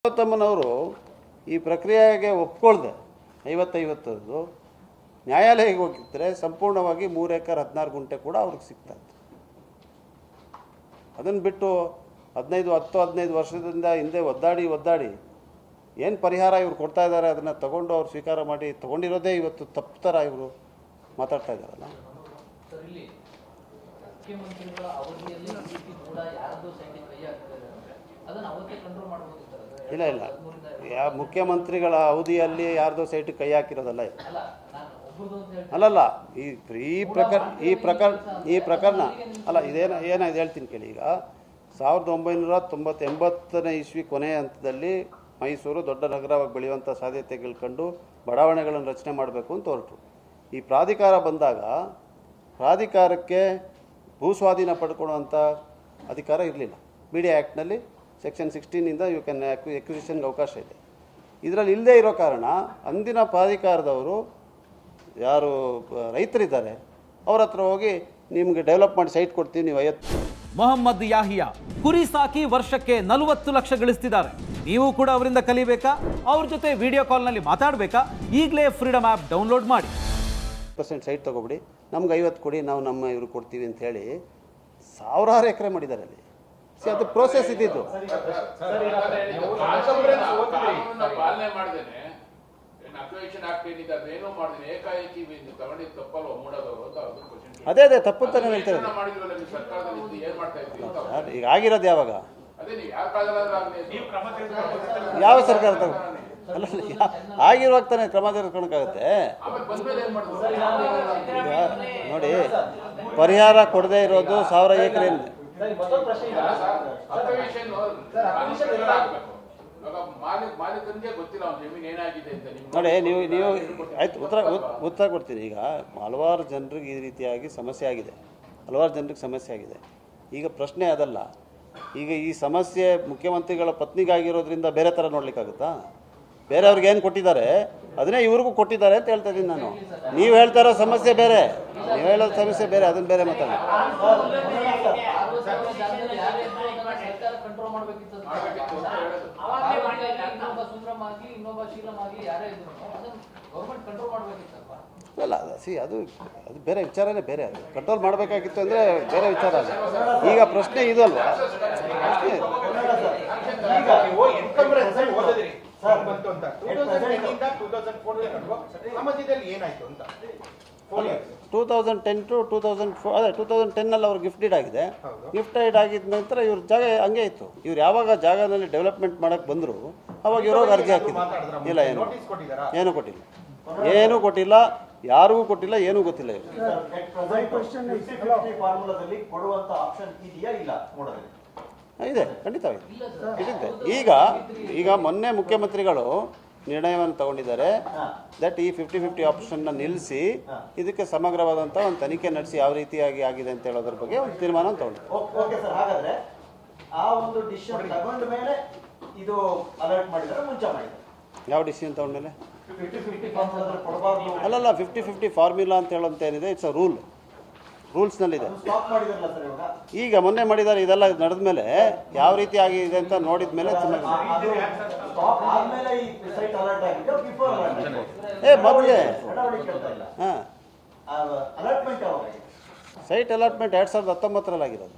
ತಮ್ಮನವರು ಈ ಪ್ರಕ್ರಿಯೆಗೆ ಒಪ್ಕೊಳ್ಳದೆ 50-50 ನ್ಯಾಯಾಲಯಕ್ಕೆ ಹೋಗಿದ್ದರೆ ಸಂಪೂರ್ಣವಾಗಿ 3 ಎಕರೆ 16 ಗುಂಟೆ ಕೂಡ ಅವ್ರಿಗೆ ಸಿಗ್ತಾ ಇತ್ತು. ಅದನ್ನು ಬಿಟ್ಟು 15 ವರ್ಷದಿಂದ ಹಿಂದೆ ಒದ್ದಾಡಿ ಏನು ಪರಿಹಾರ ಇವರು ಕೊಡ್ತಾ ಇದ್ದಾರೆ ಅದನ್ನು ತಗೊಂಡು ಅವ್ರು ಸ್ವೀಕಾರ ಮಾಡಿ ತಗೊಂಡಿರೋದೇ ಇವತ್ತು ತಪ್ಪು ಥರ ಇವರು ಮಾತಾಡ್ತಾ ಇದ್ದಾರಲ್ಲ. ಇಲ್ಲ ಮುಖ್ಯಮಂತ್ರಿಗಳ ಅವಧಿಯಲ್ಲಿ ಯಾರ್ದೋ ಸೈಟಿಗೆ ಕೈ ಹಾಕಿರೋದಲ್ಲ. ಅಲ್ಲಲ್ಲ ಈ ಪ್ರಕರಣ ಅಲ್ಲ, ಏನಾಯ್ತು ಹೇಳ್ತೀನಿ ಕೇಳಿ. ಈಗ 1980ನೇ ಇಸ್ವಿ ಕೊನೆಯ ಹಂತದಲ್ಲಿ ಮೈಸೂರು ದೊಡ್ಡ ನಗರವಾಗಿ ಬೆಳೆಯುವಂಥ ಸಾಧ್ಯತೆಗಳು ಕಂಡು ಬಡಾವಣೆಗಳನ್ನು ರಚನೆ ಮಾಡಬೇಕು ಅಂತ ಹೊರಟರು. ಈ ಪ್ರಾಧಿಕಾರ ಬಂದಾಗ ಪ್ರಾಧಿಕಾರಕ್ಕೆ ಭೂಸ್ವಾಧೀನ ಪಡ್ಕೊಳ್ಳುವಂಥ ಅಧಿಕಾರ ಇರಲಿಲ್ಲ. ಮೀಡಿಯಾ ಆ್ಯಕ್ಟ್ನಲ್ಲಿ ಸೆಕ್ಷನ್ 16 ಯು ಕ್ಯಾನ್ ಎಕ್ವಿಸಿಷನ್ಗೆ ಅವಕಾಶ ಇದೆ. ಇದರಲ್ಲಿ ಇಲ್ಲದೇ ಇರೋ ಕಾರಣ ಅಂದಿನ ಪ್ರಾಧಿಕಾರದವರು ಯಾರು ರೈತರಿದ್ದಾರೆ ಅವ್ರ ಹತ್ರ ಹೋಗಿ ನಿಮಗೆ ಡೆವಲಪ್ ಮಾಡಿ ಸೈಟ್ ಕೊಡ್ತೀವಿ, ನೀವು 50. ಮೊಹಮ್ಮದ್ ಯಾಹಿಯಾ ಕುರಿ ಸಾಕಿ ವರ್ಷಕ್ಕೆ 40 ಲಕ್ಷ ಗಳಿಸ್ತಿದ್ದಾರೆ. ನೀವು ಕೂಡ ಅವರಿಂದ ಕಲಿಬೇಕಾ? ಅವ್ರ ಜೊತೆ ವಿಡಿಯೋ ಕಾಲ್ನಲ್ಲಿ ಮಾತಾಡಬೇಕಾ? ಈಗಲೇ ಫ್ರೀಡಮ್ ಆ್ಯಪ್ ಡೌನ್ಲೋಡ್ ಮಾಡಿ. 50% ಸೈಟ್ ತೊಗೊಬಿಡಿ, ನಮ್ಗೆ 50 ಕೊಡಿ, ನಾವು ನಮ್ಮ ಇವರು ಕೊಡ್ತೀವಿ ಅಂತ ಹೇಳಿ ಸಾವಿರಾರು ಎಕರೆ ಮಾಡಿದ್ದಾರೆ ಅಲ್ಲಿ. ಅದು ಪ್ರೋಸೆಸ್ ಇದ್ದಿದ್ದು. ಅದೇ ತಪ್ಪು ಅಂತ ನಾವು ಹೇಳ್ತೇವೆ. ಈಗ ಆಗಿರೋದು ಯಾವಾಗ? ಯಾವ ಸರ್ಕಾರ ಅಲ್ಲ, ಆಗಿರುವಾಗ ತಾನೇ ಕ್ರಮ ತೆಗೆದುಕೊಳ್ಳೋಕ್ಕಾಗತ್ತೆ. ನೋಡಿ, ಪರಿಹಾರ ಕೊಡದೇ ಇರೋದು 1000 ಎಕರೆ. ನೋಡಿ, ನೀವು ಆಯ್ತು, ಉತ್ತರ ಕೊಡ್ತೀರಿ. ಈಗ ಹಲವಾರು ಜನರಿಗೆ ಈ ರೀತಿಯಾಗಿ ಸಮಸ್ಯೆ ಆಗಿದೆ, ಈಗ ಪ್ರಶ್ನೆ ಅದಲ್ಲ. ಈಗ ಈ ಸಮಸ್ಯೆ ಮುಖ್ಯಮಂತ್ರಿಗಳ ಪತ್ನಿಗಾಗಿರೋದ್ರಿಂದ ಬೇರೆ ಥರ ನೋಡ್ಲಿಕ್ಕಾಗುತ್ತಾ? ಬೇರೆಯವ್ರಿಗೆ ಏನು ಕೊಟ್ಟಿದ್ದಾರೆ ಅದನ್ನೇ ಇವ್ರಿಗೂ ಕೊಟ್ಟಿದ್ದಾರೆ ಅಂತ ಹೇಳ್ತಾ ಇದ್ದೀನಿ ನಾನು. ನೀವು ಹೇಳ್ತಾ ಇರೋ ಸಮಸ್ಯೆ ಬೇರೆ, ನೀವು ಹೇಳೋದು ಸಮಸ್ಯೆ ಬೇರೆ, ಅದನ್ನು ಬೇರೆ ಮಾತಾಡಿ. ಅಲ್ಲ, ಅದು ಬೇರೆ ವಿಚಾರನೇ ಬೇರೆ. ಅದು ಕಂಟ್ರೋಲ್ ಮಾಡಬೇಕಾಗಿತ್ತು ಅಂದರೆ ಬೇರೆ ವಿಚಾರ ಅಲ್ಲ. ಈಗ ಪ್ರಶ್ನೆ ಇದು ಅಲ್ವಾ? ಪ್ರಶ್ನೆ 2010 to 2004 ಅದೇ 2010 ಅವ್ರು ಗಿಫ್ಟ್ ಡೀಡ್ ಆಗಿದೆ. ಗಿಫ್ಟ್ ಡೀಡ್ ಆಗಿದ ನಂತರ ಇವ್ರ ಜಾಗ ಹಂಗೆ ಇತ್ತು. ಇವ್ರು ಯಾವಾಗ ಜಾಗದಲ್ಲಿ ಡೆವಲಪ್ಮೆಂಟ್ ಮಾಡಕ್ಕೆ ಬಂದರು ಅವಾಗ ಇರೋರು ಅರ್ಜಿ ಹಾಕಿದ್ರು. ಇಲ್ಲ, ಏನೂ ಕೊಟ್ಟಿಲ್ಲ, ಯಾರಿಗೂ ಕೊಟ್ಟಿಲ್ಲ, ಏನೂ ಗೊತ್ತಿಲ್ಲ. ಇದೆ, ಖಂಡಿತವಾಗಿ ಇದೆ. ಈಗ ಮೊನ್ನೆ ಮುಖ್ಯಮಂತ್ರಿಗಳು ನಿರ್ಣಯವನ್ನು ತಗೊಂಡಿದ್ದಾರೆ. ದಟ್ ಈ 50-50 ಆಪ್ಷನ್ನ ನಿಲ್ಲಿಸಿ ಇದಕ್ಕೆ ಸಮಗ್ರವಾದಂಥ ಒಂದು ತನಿಖೆ ನಡೆಸಿ ಯಾವ ರೀತಿಯಾಗಿ ಆಗಿದೆ ಅಂತ ಹೇಳೋದ್ರ ಬಗ್ಗೆ ಒಂದು ತೀರ್ಮಾನ ತಗೊಂಡಿದ್ದಾರೆ. ಯಾವ ಡಿಸಿಷನ್ ತಗೊಂಡ್ಮೇಲೆ? ಅಲ್ಲಲ್ಲ, 50-50 ಫಾರ್ಮ್ಯುಲಾ ಅಂತ ಹೇಳೋಂತ ಏನಿದೆ, ಇಟ್ಸ್ ಅ ರೂಲ್ಸ್ನಲ್ಲಿದೆ. ಈಗ ಮೊನ್ನೆ ಮಾಡಿದ್ದಾರೆ. ಇದೆಲ್ಲ ನಡೆದ ಮೇಲೆ ಯಾವ ರೀತಿ ಆಗಿದೆ ಅಂತ ನೋಡಿದ ಮೇಲೆ ಮೊದಲೇ ಸೈಟ್ ಅಲಾಟ್ಮೆಂಟ್ 2019 ಆಗಿರೋದು.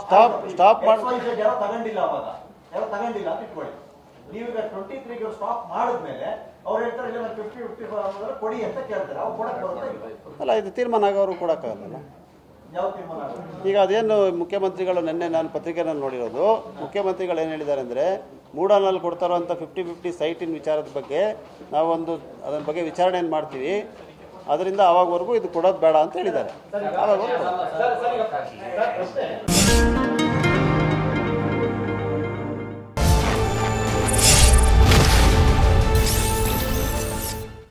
ಸ್ಟಾಪ್ ನೀವೀಗ 23 ಸ್ಟಾಪ್ ಮಾಡಿದ್ಮೇಲೆ ಅವ್ರು ಹೇಳ್ತಾರೆ ಇಲ್ಲ 50-50 ಕೊಡಿ ಅಂತ ಕೇಳ್ತಾರೆ. ಅವ್ರು ಕೊಡಕ್ಕೆ ಬರುತ್ತೆ ಅಲ್ಲ, ಇದು ತೀರ್ಮಾನ ಆಗೋರು ಕೊಡೋಕ್ಕಾಗಲ್ಲ. ಯಾವ ತೀರ್ಮಾನ? ಈಗ ಅದೇನು ಮುಖ್ಯಮಂತ್ರಿಗಳು ನಿನ್ನೆ ನಾನು ಪತ್ರಿಕೆನಲ್ಲಿ ನೋಡಿರೋದು, ಮುಖ್ಯಮಂತ್ರಿಗಳು ಏನು ಹೇಳಿದ್ದಾರೆ ಅಂದರೆ ಮೂಡಾನಲ್ಲಿ ಕೊಡ್ತಾರೋ ಅಂತ 50-50 ಸೈಟಿನ ವಿಚಾರದ ಬಗ್ಗೆ ನಾವೊಂದು ಅದರ ಬಗ್ಗೆ ವಿಚಾರಣೆಯನ್ನು ಮಾಡ್ತೀವಿ, ಅದರಿಂದ ಆವಾಗವರೆಗೂ ಇದು ಕೊಡೋದು ಬೇಡ ಅಂತ ಹೇಳಿದ್ದಾರೆ. ಆವಾಗವರೆಗೂ